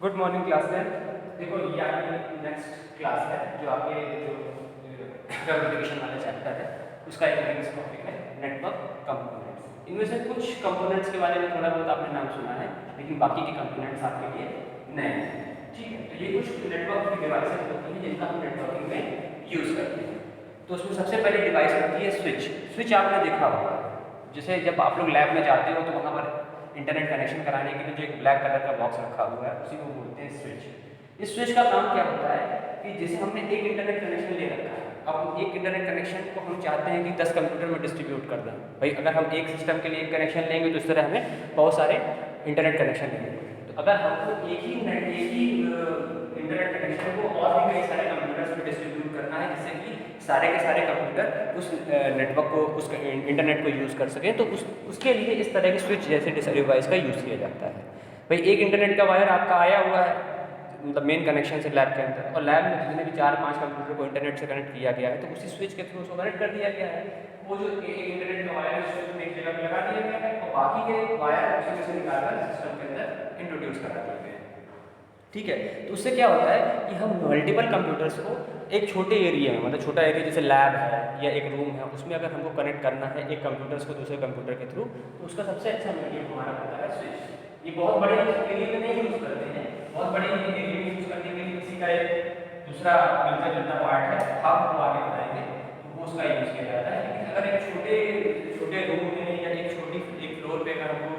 Good morning class में। देखो ये आपकी नेक्स्ट क्लास है जो आपके जो कम्युनिकेशन वाला चैप्टर है उसका एक नेक्स्ट टॉपिक है नेटवर्क कंपोनेंट्स। इनमें से कुछ कंपोनेंट्स के बारे में थोड़ा बहुत आपने नाम सुना है लेकिन बाकी के कंपोनेंट्स आपके लिए नए हैं। ठीक है, तो ये कुछ नेटवर्क की डिवाइसेज होती हैं जिनका हम नेटवर्किंग में यूज़ करते हैं। तो उसमें सबसे पहले डिवाइस होती है स्विच। स्विच आपने देखा होगा, जैसे जब आप लोग लैब में जाते हो तो वहाँ पर इंटरनेट कनेक्शन कराने के लिए जो एक ब्लैक कलर का बॉक्स रखा हुआ है उसी को बोलते हैं स्विच। इस स्विच का काम क्या होता है कि जैसे हमने एक इंटरनेट कनेक्शन ले रखा है, अब एक इंटरनेट कनेक्शन को हम चाहते हैं कि 10 कंप्यूटर में डिस्ट्रीब्यूट कर दें। भाई अगर हम एक सिस्टम के लिए एक कनेक्शन लेंगे तो इस तरह हमें बहुत सारे इंटरनेट कनेक्शन लेंगे। तो अगर हमको एक ही इंटरनेट कनेक्शन को और भी कई सारे कंप्यूटर्स में डिस्ट्रीब्यूट करना है जिससे कि सारे के सारे कंप्यूटर उस नेटवर्क को उस इंटरनेट को यूज़ कर सकें, तो उसके लिए इस तरह के स्विच जैसे डिवाइस का यूज़ किया जाता है। भाई एक इंटरनेट का वायर आपका आया हुआ है मतलब मेन कनेक्शन से लैब के अंदर, और लैब में जितने भी 4-5 कंप्यूटर को इंटरनेट से कनेक्ट किया गया है तो उसी स्विच के थ्रू उसको कनेक्ट कर दिया गया है। वो जो एक इंटरनेट का वायर है उसको एक जगह पर लगा दिया गया है और बाकी के वायर उसी में से निकालकर सिस्टम के अंदर इंट्रोड्यूस करा दिए गए हैं। ठीक है, तो उससे क्या होता है कि हम मल्टीपल कंप्यूटर्स को एक छोटे एरिया में, मतलब छोटा एरिया जैसे लैब है या एक रूम है, उसमें अगर हमको कनेक्ट करना है एक कंप्यूटर्स को दूसरे कंप्यूटर के थ्रू, तो उसका सबसे अच्छा मीडियम हमारा होता है स्विच। ये बहुत बड़े एरिया में नहीं यूज़ करते हैं, बहुत बड़े एरिया में यूज़ करने के लिए किसी का एक दूसरा मिलता जुलता पार्ट है हम वो आगे बताएंगे, तो वो उसका यूज़ किया जाता है। लेकिन अगर एक छोटे छोटे रूम में या एक फ्लोर पे अगर हमको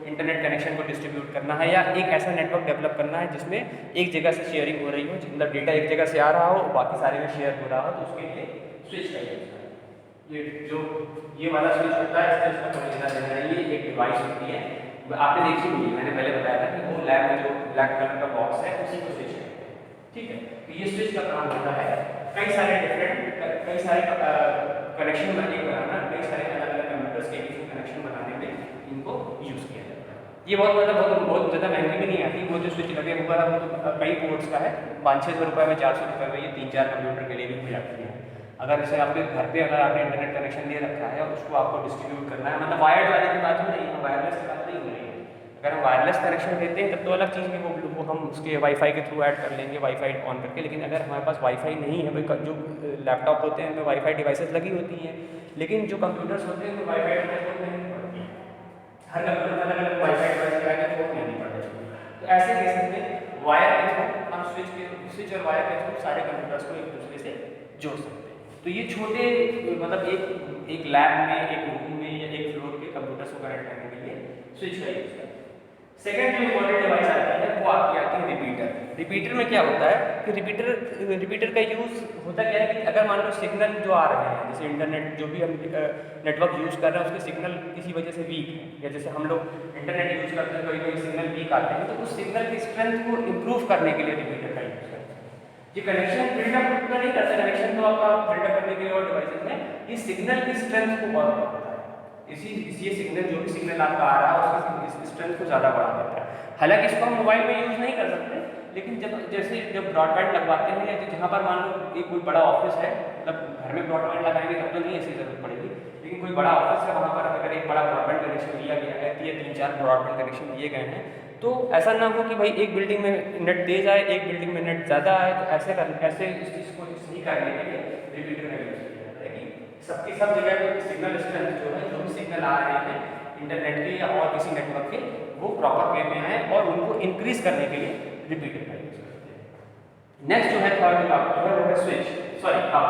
इंटरनेट कनेक्शन को डिस्ट्रीब्यूट करना है या एक ऐसा नेटवर्क डेवलप करना है जिसमें एक जगह से शेयरिंग हो रही हो, मतलब डेटा एक जगह से आ रहा हो बाकी सारे में शेयर हो रहा हो, तो उसके लिए स्विच का यूज है। ये जो ये वाला स्विच होता है इससे उसका थोड़ी ज़्यादा देना है। ये एक डिवाइस होती है, आपने देखी होगी, मैंने पहले बताया था कि वो लैब में जो ब्लैक कलर का बॉक्स है उसी को स्विच कहते हैं। ठीक है, तो ये स्विच का काम होता है कई सारे कनेक्शन बनाना, कई सारे अलग अलग कंप्यूटर्स के बीच में कनेक्शन बनाने में इनको यूज़ किया जाता है। ये बहुत ज़्यादा महंगी भी नहीं आती। वो जो स्विच लगे हुआ है वो तो कई पोर्ट्स का है, 500-600 रुपये में, 400 रुपये में ये 3-4 कंप्यूटर के लिए भी हो जाती है। अगर जैसे आपके घर पे अगर आपने इंटरनेट कनेक्शन ले रखा है और उसको आपको डिस्ट्रीब्यूट करना है, मतलब वायर्ड वाले की बात नहीं है, वायरलेस की बात नहीं हो रही है। अगर हम वायरलेस कनेक्शन देते हैं तब तो अलग चीज़ है, वो हम उसके वाईफाई के थ्रू ऐड कर लेंगे, वाईफाई ऑन करके। लेकिन अगर हमारे पास वाईफाई नहीं है, भाई जो लैपटॉप होते हैं उनमें वाईफाई डिवाइसेस लगी होती हैं, लेकिन जो कंप्यूटर्स होते हैं उनमें वाईफाई डिवाइस नहीं पड़ती है। हर कंप्यूटर में अलग अलग वाईफाई डिवाइस लगा के पोर्ट नहीं पड़ते। तो ऐसे केसेस में वायर के थ्रू हम स्विच और वायर के थ्रू सारे कंप्यूटर्स को एक दूसरे से जोड़ सकते हैं। तो ये छोटे मतलब एक लैब में, एक रूम में या एक फ्लोर के कंप्यूटर्स को कनेक्ट करने के लिए स्विच का यूज करते हैं। सेकेंड जो इम्पोर्टेंट डिवाइस आती है वो आपकी आती है रिपीटर। रिपीटर में क्या होता है कि रिपीटर का यूज़ होता क्या है कि अगर मान लो सिग्नल जो आ रहे हैं, जैसे इंटरनेट जो भी हम नेटवर्क यूज़ कर रहे हैं उसके सिग्नल किसी वजह से वीक है, या जैसे हम लोग इंटरनेट यूज़ करते हैं कोई कोई सिग्नल वीक आते हैं, तो उस सिग्नल की स्ट्रेंथ को इम्प्रूव करने के लिए रिपीटर का यूज़ करते हैं। ये कनेक्शन बिल्डअप उतना नहीं करता, कनेक्शन तो आपका बिल्डअप करने के लिए और डिवाइसेस में ये सिग्नल की स्ट्रेंथ को बहुत बढ़ाता है। इसी सिग्नल जो भी सिग्नल आपका आ रहा है उसकी स्ट्रेंथ को ज़्यादा बढ़ा देता है। हालांकि इसको हम मोबाइल में यूज़ नहीं कर सकते, लेकिन जब ब्रॉडबैंड लगवाते हैं या जहाँ पर मान लो एक कोई बड़ा ऑफिस है, मतलब घर में ब्रॉडबैंड लगाएंगे तब तो नहीं ऐसी जरूरत पड़ेगी, लेकिन कोई बड़ा ऑफिस है वहाँ पर अगर एक बड़ा ब्रॉडबैंड कनेक्शन लिया गया है या 3-4 ब्रॉडबैंड कनेक्शन दिए गए हैं, तो ऐसा ना हो कि भाई एक बिल्डिंग में नेट तेज आए एक बिल्डिंग में नेट ज़्यादा आए। तो ऐसे इस चीज़ को सही करने के लिए रिपीटर का यूज़ किया जाता है कि सबकी सब जगह पर सिग्नल स्ट्रेंथ जो है, जो भी सिग्नल आ रहे हैं इंटरनेट के या और किसी नेटवर्क के, वो प्रॉपर वे में आए और उनको इंक्रीज करने के लिए रिपीटर का यूज करते हैं। नेक्स्ट जो है थर्ड जो है वो है स्विच, सॉरी हब।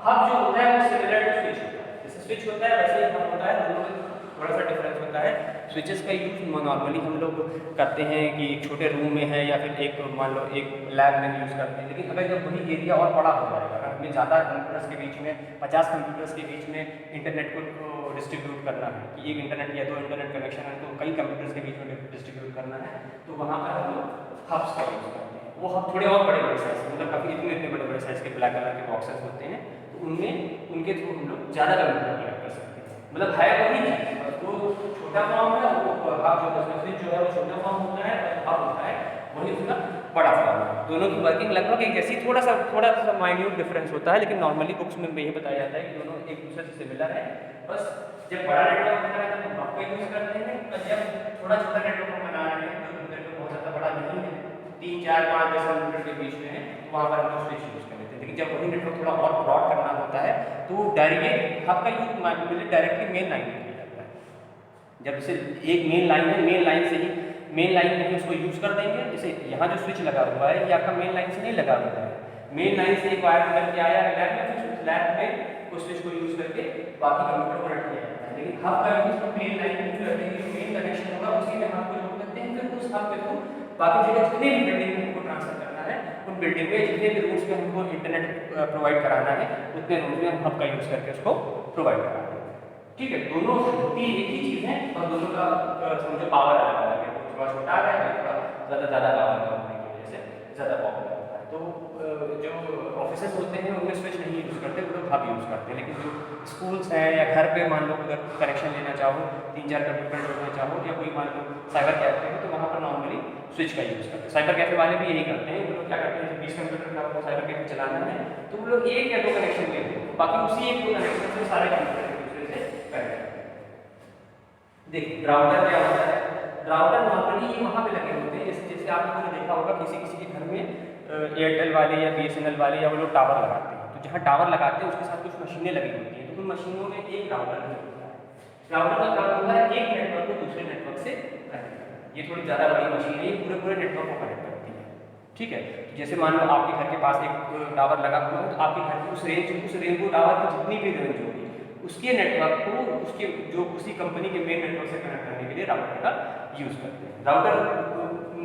हब जो होता है वो सिमिलर टू स्विच होता है, जैसे स्विच होता है वैसे ही हब होता है, दोनों में थोड़ा सा डिफरेंस होता है। स्विचेस का यूज नॉर्मली हम लोग करते हैं कि एक छोटे रूम में है या फिर एक मान लो एक लैब में यूज़ करते हैं, लेकिन अगर जब वही एरिया और बड़ा हो जाएगा, अगर हमें ज़्यादा कंप्यूटर्स के बीच में 50 कंप्यूटर्स के बीच में इंटरनेट को डिस्ट्रीब्यूट करना है कि एक इंटरनेट या 2 इंटरनेट कनेक्शन है तो कई कंप्यूटर्स के बीच में डिस्ट्रीब्यूट करना है, तो वहाँ पर हम लोग हब्स का यूज़ करते हैं। वो हब थोड़े और बड़े साइज, मतलब काफ़ी इतने बड़े साइज के ब्लैक कलर के बॉक्सेस होते हैं, तो उनमें उनके थ्रू हम लोग ज़्यादा कंप्यूटर कनेक्ट कर सकते हैं। मतलब है वही चीज़, बस वो छोटा फॉर्म है, वो हब स्विच जो है वो छोटा फॉर्म होता है और हब होता है वही उसका बड़ा फॉर्म है। दोनों की वर्किंग लगभग एक जैसी, थोड़ा सा माइन्यूट डिफरेंस होता है, लेकिन नॉर्मली बुक्स में यही बताया जाता है कि दोनों एक दूसरे से सिमिलर है। बस जब बड़ा नेटवर्क होता है तो हम हब का यूज़ करते हैं, और जब थोड़ा छोटा नेटवर्क हम बना रहे हैं तो नेटवर्क बहुत ज़्यादा बड़ा नहीं है, 3 4-5-10 किलोमीटर के बीच में है, वहाँ पर हम लोग स्विच यूज़ कर लेते हैं। लेकिन जब वही नेटवर्क थोड़ा और ब्रॉड करना होता है तो डायरेक्ट हब का यूज डायरेक्टली मेन लाइन में किया जाता है। जब से एक मेन लाइन है, मेन लाइन से ही मेन लाइन में ही उसको यूज़ कर देंगे। जैसे यहाँ जो स्विच लगा हुआ है ये आपका मेन लाइन से नहीं लगा हुआ है, मेन लाइन से एक वायर निकल के आया है लैब में, फिर उस लैब में उस स्विच को यूज़ करके बाकी कंप्यूटर को रख किया जाता है। लेकिन हब का यूज़ तो मेन लाइन में करते हैं, जो मेन कनेक्शन होगा उसी में हब को जोड़ करते हैं, फिर उस हब के थ्रू बाकी जगह जितने भी बिल्डिंग में हमको ट्रांसफर करना है उन बिल्डिंग में जितने भी रूम्स में हमको इंटरनेट प्रोवाइड कराना है उतने रूम्स में हम हब का यूज़ करके उसको प्रोवाइड कराना है। ठीक है, दोनों होती एक ही चीज़ है और दोनों का समझो पावर अलग अलग है, थोड़ा छोटा है, थोड़ा ज़्यादा पावर का होने की वजह से ज़्यादा पॉपुलर होता है। तो जो ऑफिसेस होते हैं उनमें स्विच नहीं यूज़ करते, वो लोग हब यूज़ करते हैं। लेकिन जो स्कूल्स हैं या घर पे मान लो अगर कनेक्शन लेना चाहो, 3-4 कंप्यूटर जोड़ना चाहो, या कोई मान लो साइबर कैफे है तो वहाँ पर नॉर्मली स्विच का यूज़ करते हैं। साइबर कैफे वाले भी यही करते हैं, वो लोग क्या करते हैं 20 कंप्यूटर का आपको साइबर कैफे चलाना है तो वो लोग 1 या 2 कनेक्शन लेते हैं, बाकी उसी 1-2 कनेक्शन से सारे कंप्यूटर एक दूसरे से कनेक्ट करते हैं। देखिए राउटर क्या होता है, राउटर नॉर्मली ये वहाँ पे लगे होते हैं, जैसे आप लोगों ने देखा होगा किसी के घर में एयरटेल वाले या BSNL वाले या वो लोग टावर लगाते हैं, तो जहाँ टावर लगाते हैं उसके साथ कुछ मशीनें लगी होती हैं, तो उन मशीनों में एक राउटर होता है। राउटर का काम होता है एक नेटवर्क को दूसरे नेटवर्क से कनेक्ट करना। ये थोड़ी ज़्यादा बड़ी मशीन है, ये पूरे नेटवर्क को कनेक्ट करती है। ठीक है, जैसे मान लो आपके घर के पास एक टावर लगा हुआ है, तो आपके घर की उस रेंज को टावर की जितनी भी रेंज होगी उसके नेटवर्क को उसके जो उसी कंपनी के मेन नेटवर्क से कनेक्ट करने के लिए राउटर का यूज़ करते हैं। राउटर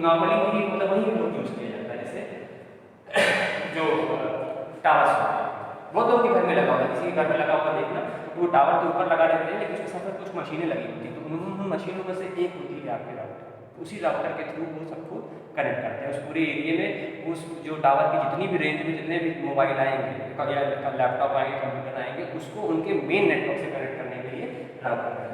नॉर्मली वही लोग यूज़ किया जाता है, जैसे जो टावर्स होते हैं वो तो उनके घर में लगा होता है, किसी के घर में लगा हुआ देखना, वो टावर तो ऊपर लगा रहते हैं लेकिन उसके साथ कुछ मशीनें लगी होती हैं, तो उन मशीनों में से एक होती है आपके राउटर, उसी राउटर के थ्रू वो सबको कनेक्ट करते हैं। उस पूरे एरिया में उस जो टावर की जितनी भी रेंज में जितने भी मोबाइल आएंगे या लैपटॉप आएंगे, कंप्यूटर आएंगे, उसको उनके मेन नेटवर्क से कनेक्ट करने के लिए राउटर है।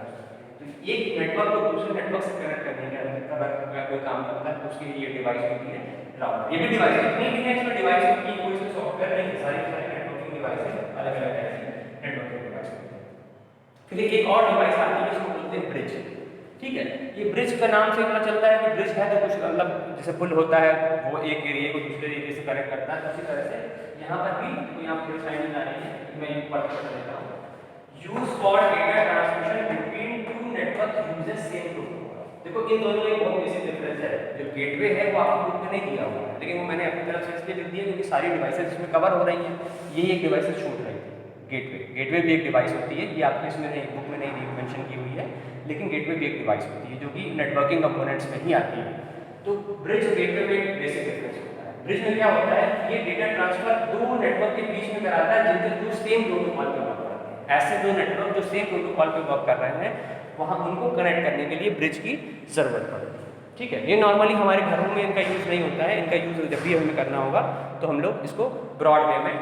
तो एक नेटवर्क को दूसरे नेटवर्क से कनेक्ट करने के अगर कोई काम करता है तो उसके लिए डिवाइस होती है राउटर। ये भी डिवाइस इतनी भी है, इसमें डिवाइस की कोई सी सॉफ्टवेयर नहीं है, सारी नेटवर्किंग डिवाइस है, अलग अलग टाइप की नेटवर्किंग डिवाइस होती है। फिर एक और डिवाइस आती है जिसको बोलते हैं ब्रिज। ठीक है, ये ब्रिज का नाम से पता चलता है कि ब्रिज है तो कुछ मतलब जैसे पुल होता है वो एक एरिया को दूसरे एरिया से कनेक्ट करता है, उसी तरह से यहाँ पर भी तो यहाँ पर साइड आ रही है, मैं ये पढ़ देता हूँ। Use for data transmission between two network uses same protocol. देखो इन दोनों में बहुत बेसिक डिफरेंस है। जो गेटवे है वो आपको बुक में नहीं दिया हुआ है, लेकिन वो मैंने अपनी तरफ से इसलिए लिख दिया क्योंकि सारी डिवाइसेस इसमें कवर हो रही हैं। यही एक डिवाइस छूट रही थी, गेटवे भी एक डिवाइस होती है, ये आपकी इसमें नहीं बुक में नहीं मेंशन की हुई है, लेकिन गेटवे भी एक डिवाइस होती है जो कि नेटवर्किंग कंपोनेंट्स में ही आती है। तो ब्रिज गेटवे में एक बेसिक डिफरेंस होता है। ब्रिज में क्या होता है, ये डेटा ट्रांसफर दो नेटवर्क के बीच में कराता है जिनके थ्रू सेम प्रोटोकॉल पे वर्क करते हैं। ऐसे दो नेटवर्क जो सेम प्रोटोकॉल पे वर्क कर रहे हैं वहाँ उनको कनेक्ट करने के लिए ब्रिज की ज़रूरत पड़ती है। ठीक है, ये नॉर्मली हमारे घरों में इनका यूज़ नहीं होता है, इनका यूज़ जब भी हमें करना होगा तो हम लोग इसको ब्रॉड वे में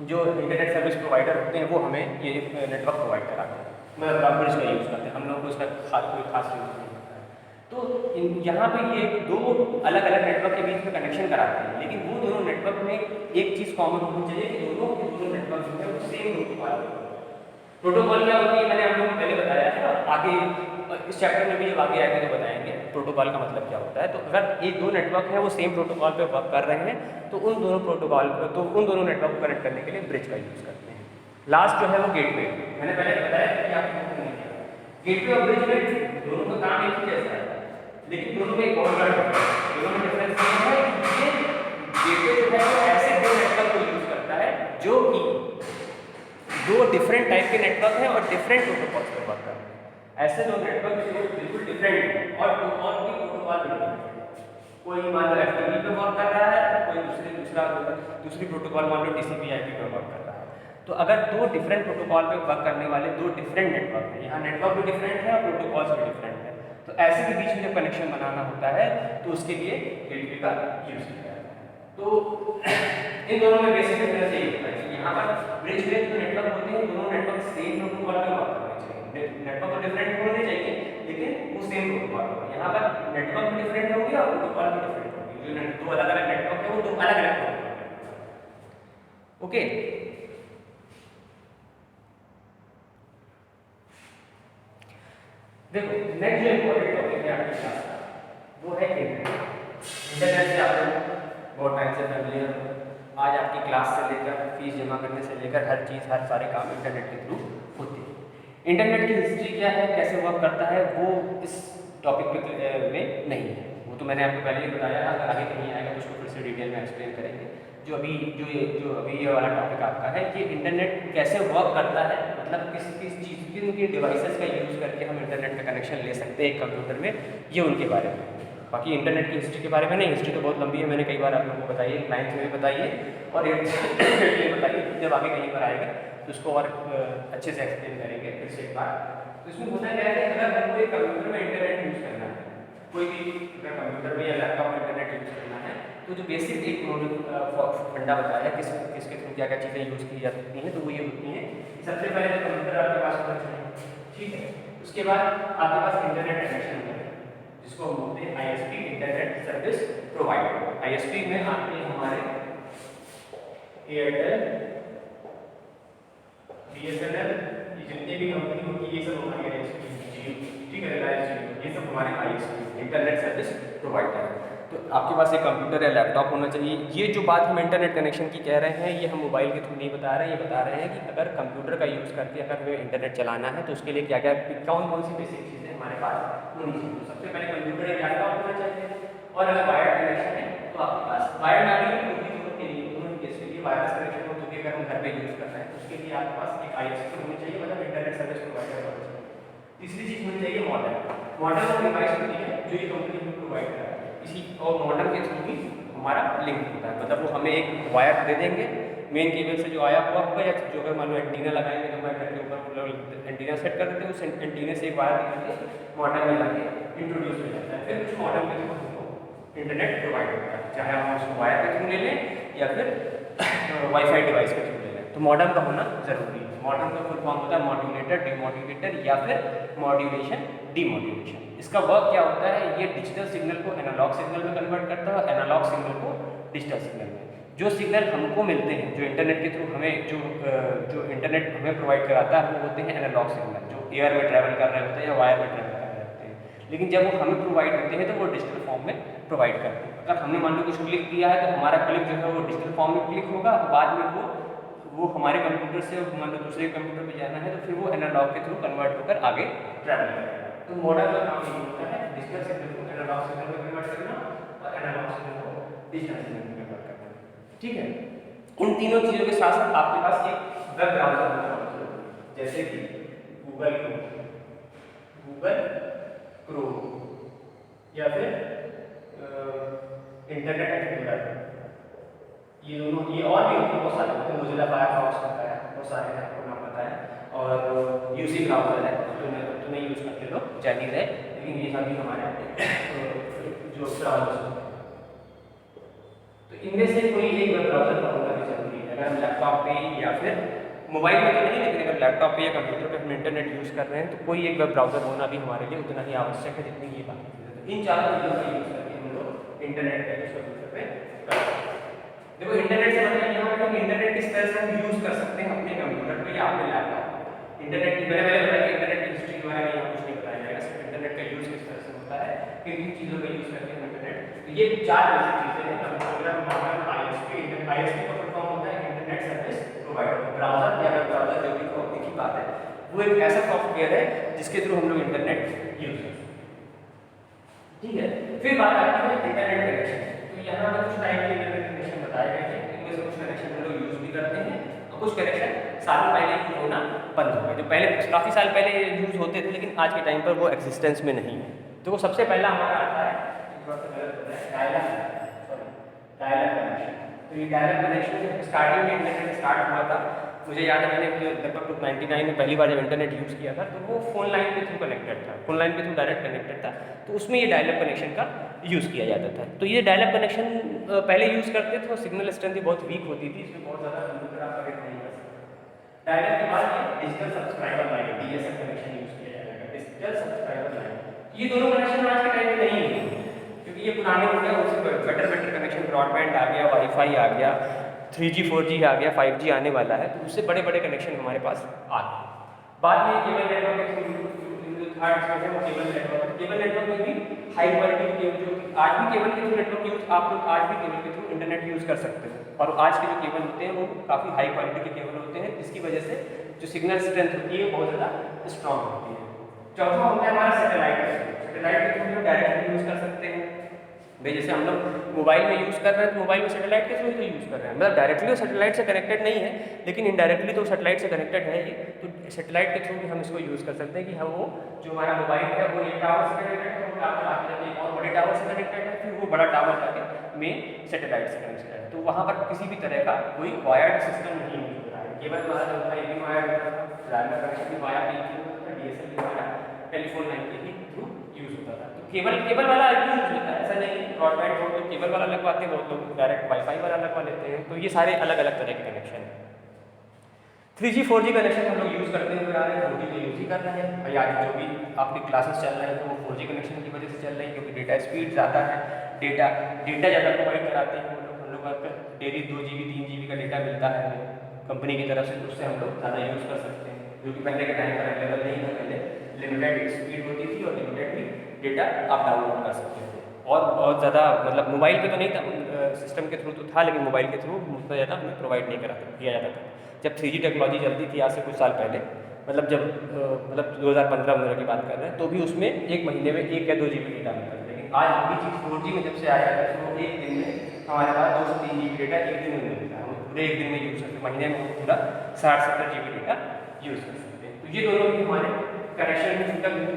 जो इंटरनेट सर्विस प्रोवाइडर होते हैं वो हमें ये नेटवर्क प्रोवाइड कराते हैं, मतलब ब्रिज का यूज़ करते हैं, हम लोग को इसका कोई खास यूज़ नहीं होता है। तो यहाँ पे ये दो अलग अलग नेटवर्क के बीच में कनेक्शन कराते हैं, लेकिन वो दोनों नेटवर्क में एक चीज़ कॉमन होनी चाहिए कि दोनों नेटवर्क जो है वो सेम प्रोटोकॉल क्या होती है, मैंने आप लोगों को पहले बताया था, आगे इस चैप्टर में भी जब आगे आएंगे तो बताएंगे प्रोटोकॉल का मतलब क्या होता है। तो अगर ये दो नेटवर्क हैं वो सेम प्रोटोकॉल पे वर्क कर रहे हैं तो उन दोनों नेटवर्क को कनेक्ट करने के लिए ब्रिज का यूज़ करते हैं। लास्ट जो है वो गेटवे, मैंने पहले बताया कि आपको गेटवे और ब्रिज में दोनों का काम एक ही जैसा है, लेकिन दोनों में एक बहुत बड़ा डिफरेंस है। दोनों में डिफरेंस ये है कि गेटवे जो है वो ऐसे दो नेटवर्क को यूज़ करता है जो कि दो डिफरेंट टाइप के नेटवर्क हैं और डिफरेंट प्रोटोकॉल्स पर वर्क करते हैं। ऐसे दो नेटवर्क जो बिल्कुल डिफरेंट है और भी प्रोटोकॉल भी कोई मान लो FTP पे वर्क कर रहा है, कोई दूसरी प्रोटोकॉल मान लो TCP/IP पे वर्क कर रहा है। तो अगर दो डिफरेंट प्रोटोकॉल पे वर्क करने वाले दो डिफरेंट नेटवर्क हैं, यहाँ नेटवर्क भी डिफरेंट है और प्रोटोकॉल्स भी डिफरेंट है, तो ऐसे के बीच में जब कनेक्शन बनाना होता है तो उसके लिए गेटवे का यूज़ किया जाता है। तो इन दोनों में बेसिक डिफरेंस यही होता है कि यहाँ पर ब्रिज में जो नेटवर्क होते हैं दोनों नेटवर्क सेम प्रोटोकॉल पे वर्क करने चाहिए, नेटवर्क तो डिफरेंट होने चाहिए लेकिन वो सेम प्रोटोकॉल होगा। यहाँ पर नेटवर्क भी डिफरेंट होंगे और प्रोटोकॉल भी डिफरेंट होंगे, जो दो अलग अलग नेटवर्क है वो दो अलग अलग प्रोटोकॉल है। ओके, देखो नेक्स्ट जो इम्पोर्टेंट टॉपिक है आपके पास वो है इंटरनेट। इंटरनेट से आप लोग मूल्य, आज आपकी क्लास से लेकर फीस जमा करने से लेकर हर चीज़, हर सारे काम इंटरनेट के थ्रू होते हैं। इंटरनेट की हिस्ट्री क्या है, कैसे वर्क करता है, वो इस टॉपिक में नहीं है, वो तो मैंने आपको पहले ही बताया। अगर आगे कहीं आएगा तो उसको फिर से डिटेल में एक्सप्लेन करेंगे। जो अभी ये वाला टॉपिक आपका है कि इंटरनेट कैसे वर्क करता है, मतलब किस किस चीज़ की डिवाइसेस का यूज़ करके हम इंटरनेट का कनेक्शन ले सकते हैं एक कंप्यूटर में, ये उनके बारे में। बाकी इंटरनेट की हिस्ट्री के बारे में नहीं, हिस्ट्री तो बहुत लंबी है, मैंने कई बार आप लोगों को बताई है, 9th में भी बताई है और 8th में बताइए। जब आगे कहीं पर आएगा तो उसको और अच्छे से एक्सप्लेन करेंगे फिर से एक बार। तो इसमें होता क्या है कि अगर हमको एक कंप्यूटर में इंटरनेट यूज़ करना है, कोई भी अगर कंप्यूटर में या लैपटॉप में इंटरनेट यूज़ करना है, तो जो बेसिक एक फंडा बताया किसके थ्रू क्या क्या चीज़ें यूज़ की जा सकती हैं, तो वो ये होती हैं। सबसे पहले तो कंप्यूटर आपके पास होना चाहिए, ठीक है। उसके बाद आपके पास इंटरनेट कनेक्शन है, जिसको हम बोलते हैं ISP, internet service provider. ISP में आते हैं हमारे एयरटेल, BSNL, ये जितनी भी कंपनी होती है ये सब हमारी ISP, ठीक है, रिलायंस जियो, ये सब हमारे ISP इंटरनेट सर्विस प्रोवाइडर। तो आपके पास एक कंप्यूटर या लैपटॉप होना चाहिए। ये जो बात हम इंटरनेट कनेक्शन की कह रहे हैं, ये हम मोबाइल के थ्रू नहीं बता रहे हैं, ये बता रहे हैं कि अगर कंप्यूटर का यूज़ करके अगर हमें इंटरनेट चलाना है तो उसके लिए क्या क्या कौन कौन सी बेसिक चीज़ें हमारे पास होनी चाहिए। तो सबसे पहले कंप्यूटर या लैपटॉप होना चाहिए, और अगर वायर्ड कनेक्शन है तो आपके पास वायर्ड ना भी दोनों के लिए वायरलेस कनेक्शन हो, जो कि अगर हम घर पे यूज़ कर रहे हैं तो उसके लिए आपके पास एक ISP होनी चाहिए, मतलब इंटरनेट सर्विस प्रोवाइडर होना चाहिए। तीसरी चीज़ होनी चाहिए मॉडल और डिवाइस होती है जो ये कंपनी हमें प्रोवाइड कर रहा है, इसी और मॉडल के थ्रू ही हमारा लिंक होता है। मतलब वो हमें एक वायर दे देंगे मेन केबल से जो आया हुआ होगा, या जो अगर मान लो एंटीना लगाएंगे तो मैं घर के ऊपर एंटीना सेट कर देते हैं, उस एंटीने से एक वायर निकाल के मॉडल में लाके इंट्रोड्यूस हो जाता है, फिर उस मॉडल के थ्रू हमको इंटरनेट प्रोवाइड होता है, चाहे हम उसको वायर के थ्रू ले लें या फिर वाईफाई डिवाइस के थ्रू ले लें। तो मॉडल का होना जरूरी है। मॉडल का फुल फॉर्म होता है मॉड्यूलेटर, डीमॉड्यूलेटर या फिर मॉड्यूलेशन, डीमॉड्यूलेशन। इसका वर्क क्या होता है, ये डिजिटल सिग्नल को एनालॉग सिग्नल में कन्वर्ट करता है और एनालॉग सिग्नल को डिजिटल सिग्नल में। जो सिग्नल हमको मिलते हैं, जो इंटरनेट के थ्रू हमें जो इंटरनेट हमें प्रोवाइड कराता है, वो होते हैं एनालॉग सिग्नल, जो एयर में ट्रैवल कर रहे होते हैं या वायर में ट्रैवल कर रहे होते हैं। लेकिन जब वो हमें प्रोवाइड होते हैं तो वो डिजिटल फॉर्म में प्रोवाइड करते हैं। अगर हमने मान लो कुछ क्लिक किया है तो हमारा क्लिक जो है वो डिजिटल फॉर्म में क्लिक होगा, बाद में वो हमारे कंप्यूटर से मान लो दूसरे कंप्यूटर पे जाना है तो फिर वो एनालॉग के थ्रू कन्वर्ट होकर आगे ट्रैवल करेगा। तो मॉडल का काम ये होता है डिजिटल सिग्नल को एनालॉग सिग्नल में कन्वर्ट करना और एनालॉग सिग्नल को डिजिटल सिग्नल में कन्वर्ट करना, ठीक है। इन तीनों चीज़ों के साथ साथ आपके पास एक वेब ब्राउज़र होना चाहिए, जैसे कि गूगल क्रोम या फिर इंटरनेट एक्सप्लोरर। ये दोनों, ये और भी होते हैं बहुत सारे होते हैं, मोज़िला फायरफॉक्स होता है, बहुत सारे हैं, आपको नाम पता है, और यूसी ब्राउज़र है, तो नहीं यूज़ करते लोग, जाहिर है, लेकिन ये सभी हमारे जो ब्राउज़र होते हैं। तो इनमें से कोई एक वेब ब्राउज़र का होना भी जरूरी है। अगर हम लैपटॉप पे या फिर मोबाइल में तो नहीं, लेकिन अगर लैपटॉप पे या कंप्यूटर पे हम इंटरनेट यूज़ कर रहे हैं तो कोई एक वेब ब्राउज़र होना भी हमारे लिए उतना ही आवश्यक है जितनी ये बात है। तो इन चारों चीज़ों का यूज़ करके हम लोग इंटरनेट का यूज़ कंप्यूटर पे कर सकते हैं। देखो इंटरनेट से मतलब यहाँ पर इंटरनेट किस तरह से हम यूज़ कर सकते हैं अपने कंप्यूटर पे या अपने लैपटॉप। इंटरनेट की मैंने बताया कि इंटरनेट की हिस्ट्री के बारे में यहाँ कुछ नहीं बताया जाएगा, सिर्फ इंटरनेट का यूज़ किस तरह से होता है, किन किन चीज़ों का यूज़ करके हम इंटरनेट, तो ये चार बेसिक चीज़ें हैं। कंप्यूटर, मॉडल, ISP का फुल फॉर्म होता है इंटरनेट सर्विस प्रोवाइडर। ब्राउज़र या वेब ब्राउज़र जो भी हो, एक ही बात है, वो एक ऐसा सॉफ्टवेयर है जिसके थ्रू हम लोग इंटरनेट यूज़ करते हैं, ठीक है। फिर बात आती है इंटरनेट कनेक्शन। तो यहाँ पर कुछ टाइप के इंटरनेट कनेक्शन बताए गए हैं, इनमें से कुछ कनेक्शन हम लोग यूज़ भी करते हैं और कुछ कनेक्शन सालों पहले यूज होना बंद हो गए। जो पहले काफ़ी साल पहले यूज़ होते थे लेकिन आज के टाइम पर वो एक्जिस्टेंस में नहीं है। तो वो सबसे पहला हमारा आता है, डायल अप कनेक्शन। तो ये डायल अप कनेक्शन स्टार्टिंग में इंटरनेट स्टार्ट हुआ था, मुझे याद है मैंने लगभग 99 में पहली बार जब इंटरनेट यूज़ किया था तो वो फ़ोन लाइन के थ्रू कनेक्टेड था, फ़ोन लाइन के थ्रू डायरेक्ट कनेक्टेड था, तो उसमें ये डायल अप कनेक्शन का यूज़ किया जाता था। तो ये डायल अप कनेक्शन पहले यूज़ करते थे और सिग्नल स्ट्रेंथ भी बहुत वीक होती थी, इसमें बहुत ज़्यादा कंप्यूटर आप कनेक्ट नहीं कर सकते। डायल अप के बाद ये digital subscriber line DSL connection use किया जाएगा, डिजिटल सब्सक्राइबर लाइन। ये दोनों कनेक्शन आज के टाइम में नहीं है क्योंकि ये पुराने हो गए, उससे बेटर कनेक्शन ब्रॉडबैंड आ गया, वाईफाई आ गया, 3G 4G आ गया, 5G आने वाला है, तो उससे बड़े बड़े कनेक्शन हमारे पास आ गए। बाद में केबल नेटवर्क के थ्रू थर्ड स्टेज है वो केबल नेटवर्क। केबल नेटवर्क में भी हाई क्वालिटी के केबल, जो आज भी केबल के थ्रू नेटवर्क यूज, आप लोग आज भी केबल के थ्रू इंटरनेट यूज़ कर सकते हो, और आज के जो केबल होते हैं वो काफ़ी हाई क्वालिटी के केबल होते हैं, जिसकी वजह से जो सिग्नल स्ट्रेंथ होती है बहुत ज़्यादा स्ट्रॉन्ग होती है। चौथा होता है हमारा सैटेलाइट। सैटेलाइट के थ्रू डायरेक्टली यूज़ कर सकते हैं भाई, जैसे हम लोग मोबाइल में यूज़ कर रहे हैं तो मोबाइल में सैटेलाइट के थ्रू ही तो यूज़ कर रहे हैं, मतलब डायरेक्टली तो सैटेलाइट से कनेक्टेड नहीं है, लेकिन इनडायरेक्टली तो सैटेलाइट से कनेक्टेड है ही। तो सैटेलाइट के थ्रू भी हम इसको यूज़ कर सकते हैं कि हम वो जो हमारा मोबाइल है वो एक टावर से कनेक्टेड है, वो टावर आगे जाके एक और बड़े टावर से कनेक्टेड है, फिर वो बड़ा टावर जाके मेन सैटेलाइट से कनेक्टेड है। तो वहाँ पर किसी भी तरह का कोई वायर्ड सिस्टम नहीं यूज हो रहा है। केवल हमारा जो होता है ये वायर्ड होता है, कनेक्शन भी वायर्ड नहीं होता है, DSL भी हमारा टेलीफोन लाइन के ही थ्रू यूज़ होता था। तो केबल वाला यूज होता है, ऐसा नहीं ब्रॉडबैंड बहुत लोग केबल वाला लगवाते हैं, बहुत लोग डायरेक्ट वाईफाई वाला लगवा लेते हैं। तो ये सारे अलग अलग तरह के कनेक्शन हैं। 3G 4G कनेक्शन हम लोग यूज़ करते हुए आ रहे हैं, 4G तो यूज़ ही कर रहे हैं भाई। आज जो भी आपकी क्लासेस चल रहे हैं तो वो 4G कनेक्शन की वजह से चल रही है, क्योंकि डेटा स्पीड ज़्यादा है, डेटा ज़्यादा प्रोवाइड कराते हैं हम लोग का डेली 2 GB 3 GB का डेटा मिलता है कंपनी की तरफ से, तो उससे हम लोग ज़्यादा यूज़ कर सकते हैं, जो कि पहले के टाइम पर अवेलेबल नहीं था। पहले लिमिटेड स्पीड होती थी और लिमिटेड भी डेटा आप डाउनलोड कर सकते थे, और बहुत ज़्यादा मतलब मोबाइल पे तो नहीं था, सिस्टम के थ्रू तो था, लेकिन मोबाइल के थ्रू उतना ज़्यादा हमें प्रोवाइड नहीं किया जाता था। जब 3G टेक्नोलॉजी चलती थी आज से कुछ साल पहले, मतलब जब 2015 की बात कर रहे हैं, तो भी उसमें एक महीने में 1 या 2 GB डेटा मिलता था। लेकिन आज वही चीज़ 4G में जब से आया है तो एक दिन में हमारे पास 2 से 3 GB डेटा एक दिन में मिलता है, हम पूरे एक दिन में यूज़ करते हैं, महीने में पूरा 60-70 GB डेटा यूज़ कर सकते हैं। तो ये दोनों भी हमारे कनेक्शन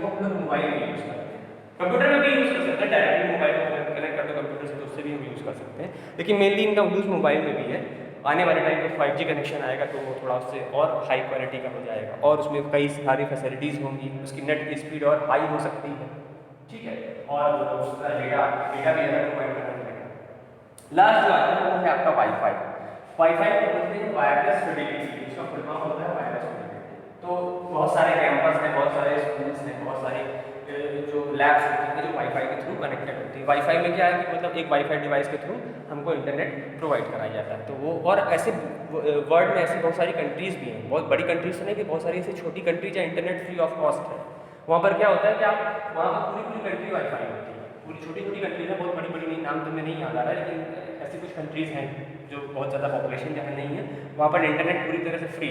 को हम लोग मोबाइल में यूज़ करते हैं, कंप्यूटर में भी यूज़ कर सकते हैं, डायरेक्टली मोबाइल में कनेक्ट कर दो कंप्यूटर से तो उससे भी हम यूज़ कर सकते हैं, लेकिन मेनली इनका यूज़ मोबाइल में भी है। आने वाले टाइम पे 5G कनेक्शन आएगा तो वो थोड़ा उससे और हाई क्वालिटी का हो जाएगा, और उसमें कई सारी फैसिलिटीज़ होंगी, उसकी नेट की स्पीड और हाई हो सकती है, ठीक है, और उसका डेटा भी ज़्यादा प्रोवाइड करना पड़ेगा। लास्ट जो आता है वो है आपका वाईफाई। वाईफाई को बोलते हैं वायरलेस फिडेलिटी, इसका फुल फॉर्म होता है वायरलेस फिडेलिटी। तो बहुत सारे कैंपस हैं, बहुत सारे स्कूल्स हैं, बहुत सारे जो लैब्स होती हैं जो वाईफाई के थ्रू कनेक्टेड होती है। वाईफाई में क्या है कि मतलब एक वाईफाई डिवाइस के थ्रू हमको इंटरनेट प्रोवाइड कराया जाता है। तो वो, और ऐसे वर्ल्ड में ऐसी बहुत सारी कंट्रीज़ भी हैं, बहुत बड़ी कंट्रीज नहीं कि बहुत सारी ऐसी छोटी कंट्री जहाँ इंटरनेट फ्री ऑफ कॉस्ट है। वहाँ पर क्या होता है कि आप वहाँ पर पूरी कंट्री वाईफाई होती है, पूरी छोटी कंट्रीज है, बहुत बड़ी नहीं, नाम तो मैं नहीं याद आ रहा है, लेकिन ऐसी कुछ कंट्रीज़ हैं जो बहुत ज़्यादा पॉपुलेशन जहाँ नहीं है, वहाँ पर इंटरनेट पूरी तरह से फ्री,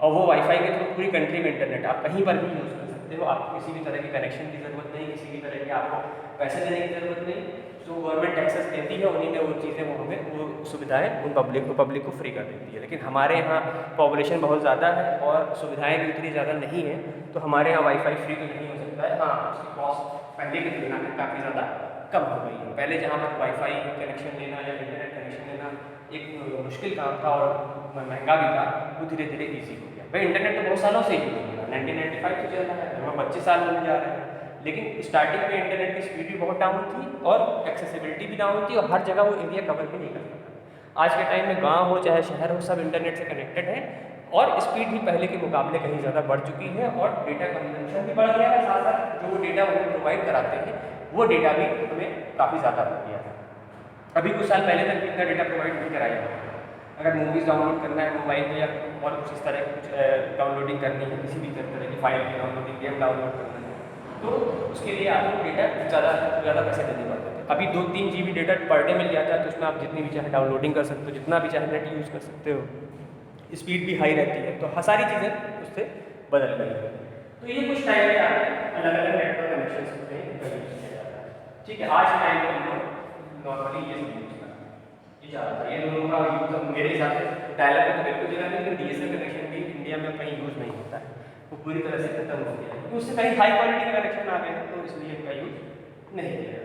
और वो वाईफाई के थ्रू पूरी कंट्री में इंटरनेट आप कहीं पर भी यूज़ कर सकते हो। आपको किसी भी तरह की कनेक्शन की ज़रूरत नहीं, किसी भी तरह की आपको पैसे देने की ज़रूरत नहीं, जो गवर्नमेंट टैक्सेस देती है उन्हीं ने वो चीज़ें वो हमें वो सुविधाएं उन पब्लिक को फ्री कर देती है। लेकिन हमारे यहाँ पॉपुलेशन बहुत ज़्यादा है और सुविधाएं भी उतनी ज़्यादा नहीं है, तो हमारे यहाँ वाईफाई फ्री तो नहीं हो सकता है। हाँ, उसकी कॉस्ट पहले की तुलना में काफ़ी ज़्यादा कम हो गई है। पहले जहाँ पर वाईफाई कनेक्शन लेना या इंटरनेट कनेक्शन लेना एक मुश्किल काम था और महंगा भी था, वो धीरे धीरे ईजी हो गया। भाई इंटरनेट तो बहुत सालों से ही यूज़ हो रहा है, 1995 से चल रहा है, हम 25 साल होने जा रहे हैं, लेकिन स्टार्टिंग में इंटरनेट की स्पीड भी बहुत डाउन थी और एक्सेसिबिलिटी भी डाउन थी, और हर जगह वो एरिया कवर भी नहीं कर सकता। आज के टाइम में गांव हो चाहे शहर हो, सब इंटरनेट से कनेक्टेड है, और स्पीड भी पहले के मुकाबले कहीं ज़्यादा बढ़ चुकी है, और डेटा कंजम्पशन भी बढ़ गया है, साथ साथ जो डेटा वो प्रोवाइड कराते हैं वो डेटा भी हमें काफ़ी ज़्यादा हो गया है। अभी कुछ साल पहले तक इतना डेटा प्रोवाइड नहीं कराया जाता है। अगर मूवीज़ डाउनलोड करना है मोबाइल में या और कुछ इस तरह की कुछ डाउनलोडिंग करनी है, किसी भी तरह की फाइल की डाउनलोडिंग, गेम डाउनलोड करना है, तो उसके लिए आपको डेटा ज़्यादा पैसे देने पड़ते थे। अभी 2-3 GB data per day meal जाता है, तो उसमें आप जितनी भी चाहे डाउनलोडिंग कर सकते हो, जितना भी चाहे नेट यूज़ कर सकते हो, स्पीड भी हाई रहती है, तो सारी चीज़ें उससे बदल गई है। तो ये कुछ टाइम में अलग अलग नेटवर्क कनेक्शन होते हैं, इनका यूज़ किया जाता है, ठीक है। आज के टाइम में हम लोग नॉर्मली ये यूज़ करते हैं, ये ज़्यादा ये दोनों का यूज़ मेरे हिसाब से डायलर का तो बिल्कुल जगह नहीं, लेकिन DSL कनेक्शन भी इंडिया में कहीं यूज़ नहीं होता है, वो पूरी तरह से खत्म हो गया है, क्योंकि उससे कहीं हाई क्वालिटी का कनेक्शन आ गया है, तो इसलिए इनका यूज़ नहीं किया।